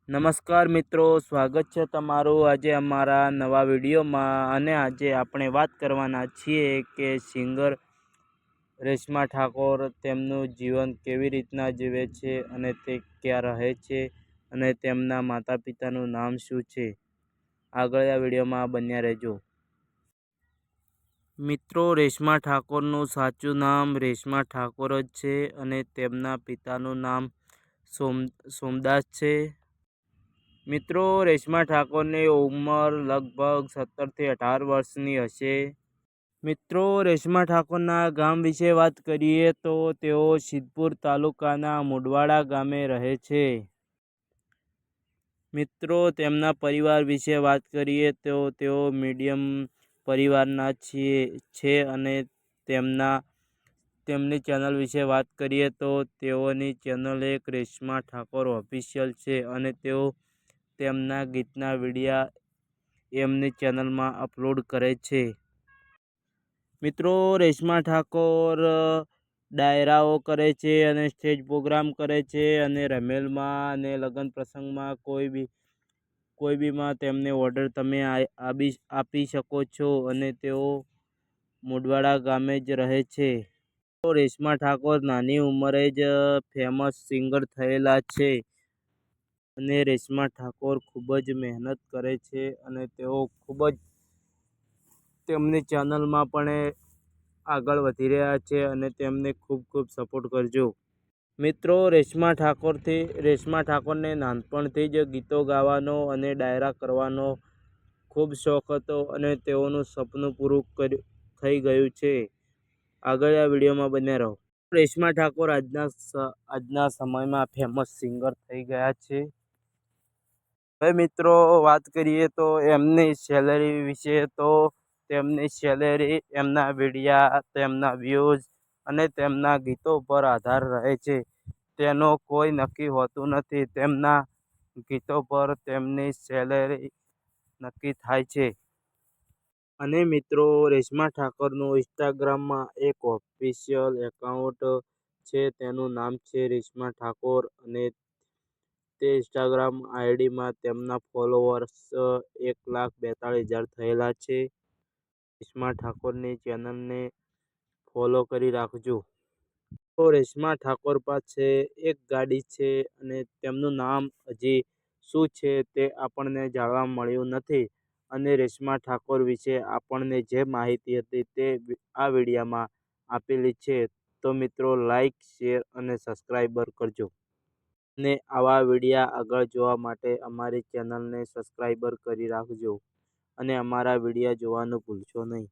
નમસ્કાર મિત્રો, સ્વાગત છે તમારું આજે અમારા નવા વિડીયોમાં. અને આજે આપણે વાત કરવાના છીએ કે સિંગર રેશમા ઠાકોર તેમનું જીવન કેવી રીતના જીવે છે અને તે ક્યાં રહે છે અને તેમના માતા પિતાનું નામ શું છે. આગળ આ વિડીયોમાં બન્યા રહેજો. મિત્રો, રેશમા ઠાકોરનું સાચું નામ રેશમા ઠાકોર જ છે અને તેમના પિતાનું નામ સોમદાસ છે. મિત્રો, રેશમા ઠાકોરની ઉંમર લગભગ 17 થી 18 વર્ષની હશે. મિત્રો, રેશમા ઠાકોરના ગામ વિશે વાત કરીએ તો તેઓ સિદ્ધપુર તાલુકાના મુઢવાડા ગામે રહે છે. મિત્રો, તેમના પરિવાર વિશે વાત કરીએ તો તેઓ મીડિયમ પરિવારના છે અને તેમની ચેનલ વિશે વાત કરીએ તો તેઓની ચેનલ એક રેશમા ઠાકોર ઓફિશિયલ છે અને તેઓ તેમના ગીતના વિડીયા એમની ચેનલમાં અપલોડ કરે છે. મિત્રો, રેશમા ઠાકોર ડાયરાઓ કરે છે અને સ્ટેજ પ્રોગ્રામ કરે છે અને રમેલમાં અને લગ્ન પ્રસંગમાં કોઈ બીમાં તેમને ઓર્ડર તમે આપી શકો છો અને તેઓ મુઢવાડા ગામે જ રહે છે. તો રેશમા ઠાકોર નાની ઉંમરે જ ફેમસ સિંગર થયેલા છે અને રેશમા ઠાકોર ખૂબ જ મહેનત કરે છે અને તેઓ ખૂબ જ તેમની ચેનલમાં પણ આગળ વધી રહ્યા છે અને તેમને ખૂબ સપોર્ટ કરજો. મિત્રો, રેશમા ઠાકોરને નાનપણથી જ ગીતો ગાવાનો અને ડાયરા કરવાનો ખૂબ શોખ હતો અને તેઓનું સપનું પૂરું થઈ ગયું છે. આગળ આ વિડીયોમાં બન્યા રહો. રેશમા ઠાકોર આજના સમયમાં ફેમસ સિંગર થઈ ગયા છે. હવે મિત્રો, વાત કરીએ તો એમની સેલરી વિશે તો તેમની સેલરી એમના વિડીયા, તેમના વ્યૂઝ અને તેમના ગીતો પર આધાર રહે છે. તેનો કોઈ નક્કી હોતું નથી. તેમના ગીતો પર તેમની સેલરી નક્કી થાય છે. અને મિત્રો, રેશમા ઠાકોરનું ઇન્સ્ટાગ્રામમાં એક ઓફિશિયલ એકાઉન્ટ છે. તેનું નામ છે રેશમા ઠાકોર અને તે ઇન્સ્ટાગ્રામ આઈડીમાં તેમના ફોલોવર્સ 1,42,000 થયેલા છે. રેશમા ઠાકોરની ચેનલને ફોલો કરી રાખજો. તો રેશમા ઠાકોર પાસે એક ગાડી છે અને તેમનું નામ હજી શું છે તે આપણને જાણવા મળ્યું નથી. અને રેશમા ઠાકોર વિશે આપણને જે માહિતી હતી તે આ વિડીયોમાં આપેલી છે. તો મિત્રો, લાઈક, શેર અને સબસ્ક્રાઈબર કરજો. અને આવા વિડીયા આગળ જોવા માટે અમારી ચેનલને સબસ્ક્રાઈબર કરી રાખજો અને અમારા વિડીયા જોવાનું ભૂલશો નહીં.